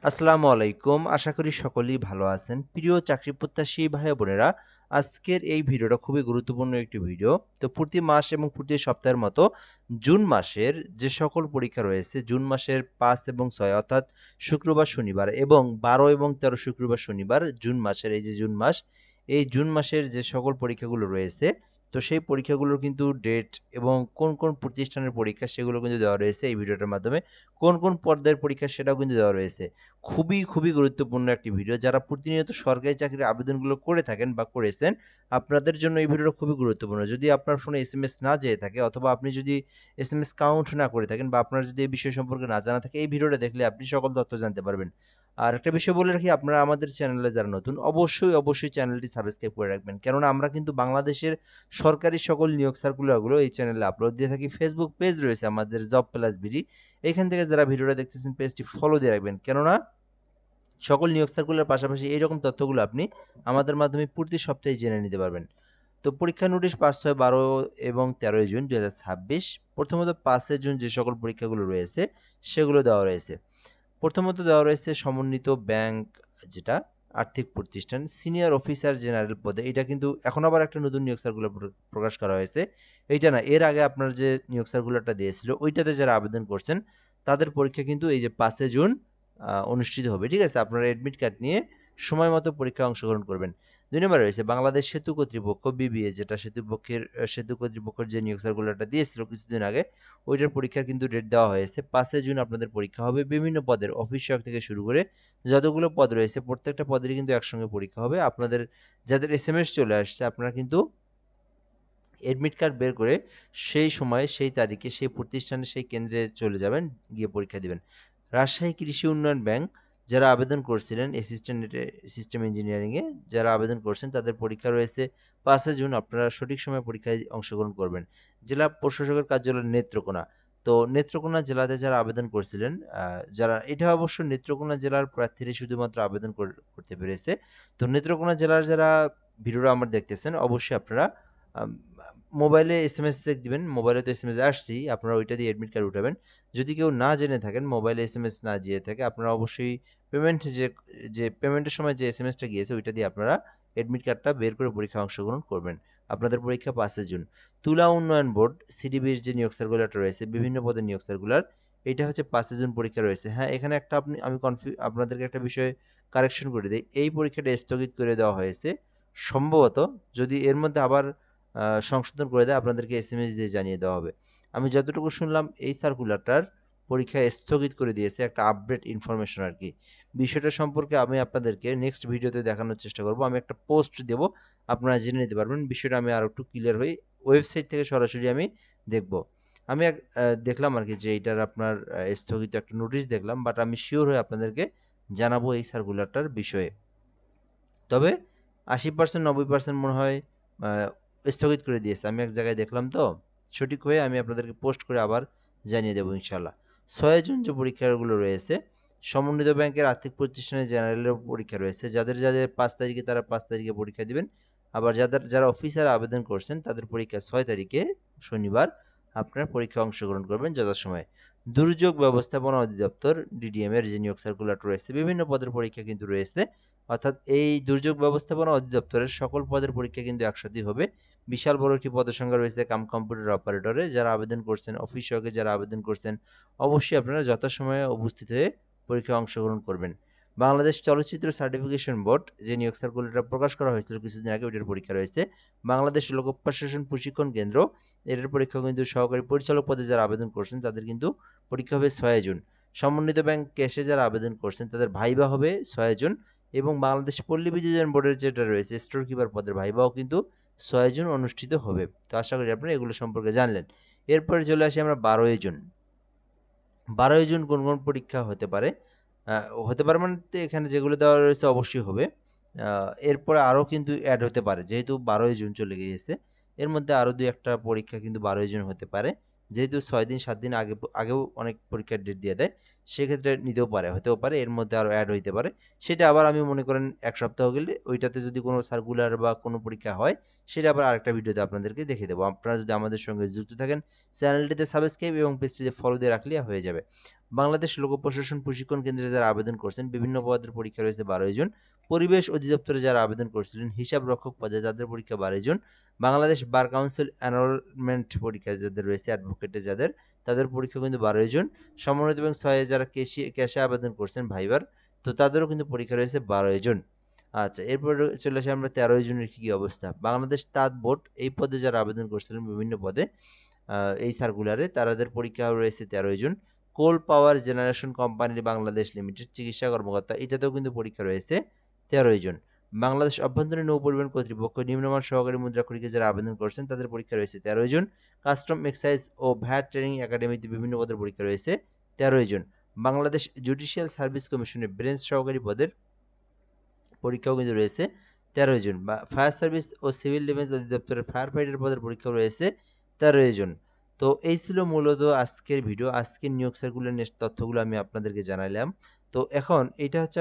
আসসালামু আলাইকুম। আশা করি সকলেই ভালো আছেন। প্রিয় চাকরি প্রত্যাশী ভাই বোনেরা, আজকের এই ভিডিওটা খুবই গুরুত্বপূর্ণ একটি ভিডিও। তো প্রতি মাস এবং প্রতি সপ্তাহের মতো জুন মাসের যে সকল পরীক্ষা রয়েছে, জুন মাসের ৫ এবং ৬ অর্থাৎ শুক্রবার, শনিবার এবং ১২ এবং ১৩ শুক্রবার, শনিবার জুন মাসের এই যে জুন মাস, এই জুন মাসের যে সকল পরীক্ষাগুলো রয়েছে, তো সেই পরীক্ষাগুলোর কিন্তু ডেট এবং কোন প্রতিষ্ঠানের পরীক্ষা সেগুলো কিন্তু দেওয়া রয়েছে এই ভিডিওটার মাধ্যমে। কোন পর্যায়ের পরীক্ষা সেটাও কিন্তু দেওয়া রয়েছে। খুবই গুরুত্বপূর্ণ একটি ভিডিও। যারা প্রতিনিয়ত সরকারি চাকরির আবেদনগুলো করে থাকেন বা করেছেন, আপনাদের জন্য এই ভিডিওটা খুবই গুরুত্বপূর্ণ। যদি আপনার ফোনে এসএমএস না যেয়ে থাকে অথবা আপনি যদি এসএমএস কাউন্ট না করে থাকেন বা আপনার যদি এই বিষয় সম্পর্কে না জানা থাকে, এই ভিডিওটা দেখলে আপনি সকল তথ্য জানতে পারবেন। আর একটা বিষয় বলে রাখি, আপনারা আমাদের চ্যানেলে যারা নতুন অবশ্যই চ্যানেলটি সাবস্ক্রাইব করে রাখবেন। কেননা আমরা কিন্তু বাংলাদেশের সরকারি সকল নিয়োগ সার্কুলারগুলো এই চ্যানেলে আপলোড দিয়ে থাকি। ফেসবুক পেজ রয়েছে আমাদের জব প্লাস বিডি। এখান থেকে যারা ভিডিওটা দেখতেছেন পেজটি ফলো দিয়ে রাখবেন। কেননা সকল নিয়োগ সার্কুলার পাশাপাশি এইরকম তথ্যগুলো আপনি আমাদের মাধ্যমে প্রতি সপ্তাহে জেনে নিতে পারবেন। তো পরীক্ষা নোটিশ ৫, ৬, ১২ এবং ১৩ জুন ২০২৬। প্রথমত ৫ জুন যে সকল পরীক্ষাগুলো রয়েছে সেগুলো দেওয়া রয়েছে। প্রথমত দেওয়া রয়েছে সমন্বিত ব্যাংক, যেটা আর্থিক প্রতিষ্ঠান, সিনিয়র অফিসার জেনারেল পদে। এটা কিন্তু এখন আবার একটা নতুন নিয়োগ সার্কুলার প্রকাশ করা হয়েছে। এইটা না, এর আগে আপনার যে নিয়োগ সার্কুলারটা দিয়েছিল ওইটাতে যারা আবেদন করছেন তাদের পরীক্ষা কিন্তু এই যে ৫ জুন অনুষ্ঠিত হবে। ঠিক আছে? আপনারা অ্যাডমিট কার্ড নিয়ে সময় মতো পরীক্ষায় অংশগ্রহণ করবেন। ২ নম্বরে রয়েছে বাংলাদেশ সেতু কর্তৃপক্ষ, বিবিএ, যেটা সেতু কর্তৃপক্ষের যে নিয়োগ সার্কুলারটা দিয়েছিল কিছুদিন আগে, ওইটার পরীক্ষার কিন্তু ডেট দেওয়া হয়েছে। ৫ জুন আপনাদের পরীক্ষা হবে। বিভিন্ন পদের অফিস সহায়ক থেকে শুরু করে যতগুলো পদ রয়েছে প্রত্যেকটা পদেরই কিন্তু একসঙ্গে পরীক্ষা হবে। আপনাদের যাদের এসএমএস চলে আসছে, আপনারা কিন্তু এডমিট কার্ড বের করে সেই সময়ে, সেই তারিখে, সেই প্রতিষ্ঠানে, সেই কেন্দ্রে চলে যাবেন, গিয়ে পরীক্ষা দিবেন। রাজশাহী কৃষি উন্নয়ন ব্যাংক, যারা আবেদন করছিলেন অ্যাসিস্ট্যান্ট সিস্টেম ইঞ্জিনিয়ারিংয়ে, যারা আবেদন করছেন তাদের পরীক্ষা রয়েছে ৫ জুন। আপনারা সঠিক সময়ে পরীক্ষায় অংশগ্রহণ করবেন। জেলা প্রশাসকের কার্যালয় নেত্রকোনা। তো নেত্রকোনা জেলাতে যারা আবেদন করছিলেন, যারা, এটা অবশ্য নেত্রকোনা জেলার প্রার্থীরাই শুধুমাত্র আবেদন করতে পেরেছে। তো নেত্রকোনা জেলার যারা ভিডিওটা আমার দেখতেছেন, অবশ্যই আপনারা আম মোবাইলে এসএমএস চেক দিবেন। মোবাইলে তো এসএমএস আসছেই, আপনারা ওইটা দিয়ে অ্যাডমিট কার্ড উঠাবেন। যদি কেউ না জেনে থাকেন, মোবাইলে এসএমএস না যেয়ে থাকে, আপনারা অবশ্যই পেমেন্ট যে পেমেন্টের সময় যে এসএমএসটা গিয়েছে ওইটা দিয়ে আপনারা অ্যাডমিট কার্ডটা বের করে পরীক্ষায় অংশগ্রহণ করবেন। আপনাদের পরীক্ষা ৫ জুন। তুলা উন্নয়ন বোর্ড, সিডিবির যে নিয়োগ সার্কুলারটা রয়েছে, বিভিন্ন পদের নিয়োগ সার্কুলার, এটা হচ্ছে ৫ জুন পরীক্ষা রয়েছে। হ্যাঁ, এখানে একটা আমি আপনাদেরকে একটা বিষয় কারেকশন করে দেই। এই পরীক্ষাটা স্থগিত করে দেওয়া হয়েছে। সম্ভবত যদি এর মধ্যে আবার সংশোধন করে দেয়, আপনাদেরকে এসএমএস দিয়ে জানিয়ে দেওয়া হবে। আমি যতটুকু শুনলাম এই সার্কুলারটার পরীক্ষা স্থগিত করে দিয়েছে, একটা আপডেট ইনফরমেশন আরকি। বিষয়টা সম্পর্কে আমি আপনাদেরকে নেক্সট ভিডিওতে দেখানোর চেষ্টা করব। আমি একটা পোস্ট দেব, আপনারা জেনে নিতে পারবেন। বিষয়টা আমি আরো একটু ক্লিয়ার হই। ওয়েবসাইট থেকে সরাসরি আমি দেখব। আমি দেখলাম আরকি যে এইটার আপনার স্থগিত একটা নোটিশ দেখলাম, বাট আমি সিওর হয়ে আপনাদেরকে জানাবো এই সার্কুলারটার বিষয়ে। তবে ৮০% ৯০% মনে হয় আ স্থগিত করে দিয়েছে। আমি এক জায়গায় দেখলাম তো। সঠিক হয়ে আমি আপনাদেরকে পোস্ট করে আবার জানিয়ে দেব ইনশাআল্লাহ। ৬ জুন যে পরীক্ষাগুলো রয়েছে, সমন্বিত ব্যাংকের আর্থিক প্রতিষ্ঠানের জেনারেলের পরীক্ষা রয়েছে। যাদের ৫ তারিখে, তারা ৫ তারিখে পরীক্ষা দিবেন। আবার যারা অফিসার আবেদন করছেন তাদের পরীক্ষা ৬ তারিখে শনিবার আপনারা পরীক্ষায় অংশগ্রহণ করবেন যথাসময়ে। দুর্যোগ ব্যবস্থাপনা অধিদপ্তর, ডিডিএম এর যে নিয়োগ সার্কুলার রয়েছে, বিভিন্ন পদের পরীক্ষা কিন্তু রয়েছে। অর্থাৎ এই দুর্যোগ ব্যবস্থাপনা অধিদপ্তরের সকল পদের পরীক্ষা কিন্তু একসাথেই হবে। বিশাল বড় একটি পদের সংখ্যা রয়েছে কম্পিউটার অপারেটরে, যারা আবেদন করছেন, অফিস সহকারী যারা আবেদন করছেন, অবশ্যই আপনারা যথাসময়ে উপস্থিত হয়ে পরীক্ষায় অংশগ্রহণ করবেন। বাংলাদেশ চলচ্চিত্র সার্টিফিকেশন বোর্ড, যে নিয়োগ সার্কুলারটা প্রকাশ করা হয়েছিল কিছুদিন আগে, ওইটার পরীক্ষা রয়েছে। বাংলাদেশ লোক প্রশাসন প্রশিক্ষণ কেন্দ্র, এটার পরীক্ষা কিন্তু সহকারী পরিচালক পদে যারা আবেদন করছেন তাদের কিন্তু পরীক্ষা হবে ৬ জুন। সমন্বিত ব্যাংক ক্যাশে যারা আবেদন করছেন তাদের ভাইবা হবে ৬ জুন। এবং বাংলাদেশ পল্লী বিদ্যুতায়ন বোর্ডের যেটা রয়েছে স্টোর কিপার পদের ভাইভাও কিন্তু ৬ জুন অনুষ্ঠিত হবে। তো আশা করি আপনারা এগুলো সম্পর্কে জানলেন। এরপরে চলে আসি আমরা ১২ই জুন। ১২ই জুন কোন পরীক্ষা হতে পারে? আ হতে পারে মানে তো এখানে যেগুলো দেওয়া রয়েছে অবশ্যই হবে। এরপরে আরও কিন্তু এড হতে পারে। যেহেতু ১২ই জুন চলে গিয়েছে, এর মধ্যে আরও ২-১ টা পরীক্ষা কিন্তু ১২ই জুন হতে পারে। যেহেতু ৬ দিন ৭ দিন আগেও অনেক পরীক্ষার ডেট দিয়ে দেয়। সেক্ষেত্রে নিতেও পারে, হতেও পারে এর মধ্যে আরও অ্যাড হইতে পারে। সেটা আবার আমি মনে করেন ১ সপ্তাহ গেলে ওইটাতে যদি কোনো সার্কুলার বা কোনো পরীক্ষা হয়, সেটা আবার আরেকটা ভিডিওতে আপনাদেরকে দেখিয়ে দেবো। আপনারা যদি আমাদের সঙ্গে যুক্ত থাকেন, চ্যানেলটিতে সাবস্ক্রাইব এবং পেজটিতে ফলো দিয়ে রাখলে হয়ে যাবে। বাংলাদেশ লোক প্রশাসন প্রশিক্ষণ কেন্দ্রে যারা আবেদন করছেন, বিভিন্ন পদের পরীক্ষা রয়েছে ১২ জন। পরিবেশ অধিদপ্তরে যারা আবেদন করছিলেন, হিসাব রক্ষক পদে তাদের পরীক্ষা ১২ জন। বাংলাদেশ বার কাউন্সিল এনরোলমেন্ট পরীক্ষা যাদের রয়েছে, অ্যাডভোকেটে যাদের, তাদের পরীক্ষা কিন্তু ১২ জন। সমন্বিত এবং ৬ যারা ক্যাশে আবেদন করছেন ভাইবার, তো তাদেরও কিন্তু পরীক্ষা রয়েছে ১২ জন। আচ্ছা, এরপর চলে আসি আমরা ১৩ জনের কি অবস্থা। বাংলাদেশ তাঁত বোর্ড এই পদে যারা আবেদন করছিলেন বিভিন্ন পদে, এই সার্কুলারে তাদের পরীক্ষা রয়েছে ১৩ জন। Coal power generation company Bangladesh limited চিকিৎসা কর্মকর্তা, এটাতেও কিন্তু পরীক্ষা রয়েছে ১৩ জন। বাংলাদেশ অভ্যন্তরীণ নৌ পরিবহন কর্তৃপক্ষ নিম্নমান সহকারী মুদ্রাক্ষরিকে যারা আবেদন করছেন তাদের পরীক্ষা রয়েছে ১৩ জন। কাস্টম এক্সাইজ ও ভ্যাট ট্রেনিং একাডেমিতে বিভিন্ন পদের পরীক্ষা রয়েছে ১৩ জন। বাংলাদেশ জুডিশিয়াল সার্ভিস কমিশনের ব্রেঞ্চ সহকারী পদের পরীক্ষাও কিন্তু রয়েছে ১৩ জন। বা ফায়ার সার্ভিস ও সিভিল ডিফেন্স অধিদপ্তরের ফায়ার ফাইটার পদের পরীক্ষাও রয়েছে ১৩ জন। তো এই ছিল মূলত আজকের ভিডিও। আজকের নিয়োগ সার্কুলার নিয়ে তথ্যগুলো আমি আপনাদেরকে জানাইলাম। তো এখন এইটা হচ্ছে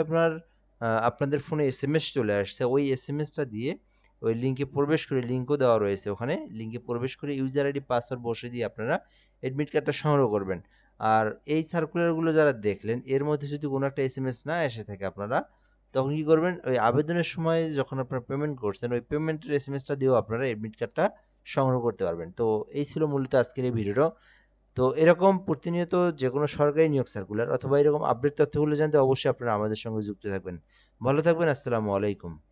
আপনাদের ফোনে এসএমএস চলে আসছে। ওই এসএমএসটা দিয়ে ওই লিঙ্কে প্রবেশ করে, লিঙ্কও দেওয়া রয়েছে ওখানে, লিঙ্কে প্রবেশ করে ইউজার আইডি পাসওয়ার্ড বসে দিয়ে আপনারা অ্যাডমিট কার্ডটা সংগ্রহ করবেন। আর এই সার্কুলারগুলো যারা দেখলেন, এর মধ্যে যদি কোনো একটা এসএমএস না এসে থাকে আপনারা তখন কি করবেন, ওই আবেদনের সময় যখন আপনারা পেমেন্ট করছেন, ওই পেমেন্টের এসএমএসটা দিয়েও আপনারা এডমিট কার্ডটা সংগ্রহ করতে পারবেন। তো এই ছিল মূলত আজকের এই ভিডিওটা। তো এরকম প্রতিনিয়ত যেকোনো সরকারি নিয়োগ সার্কুলার অথবা এরকম আপডেট তথ্যগুলো জানতে অবশ্যই আপনারা আমাদের সঙ্গে যুক্ত থাকবেন। ভালো থাকবেন। আসসালামু আলাইকুম।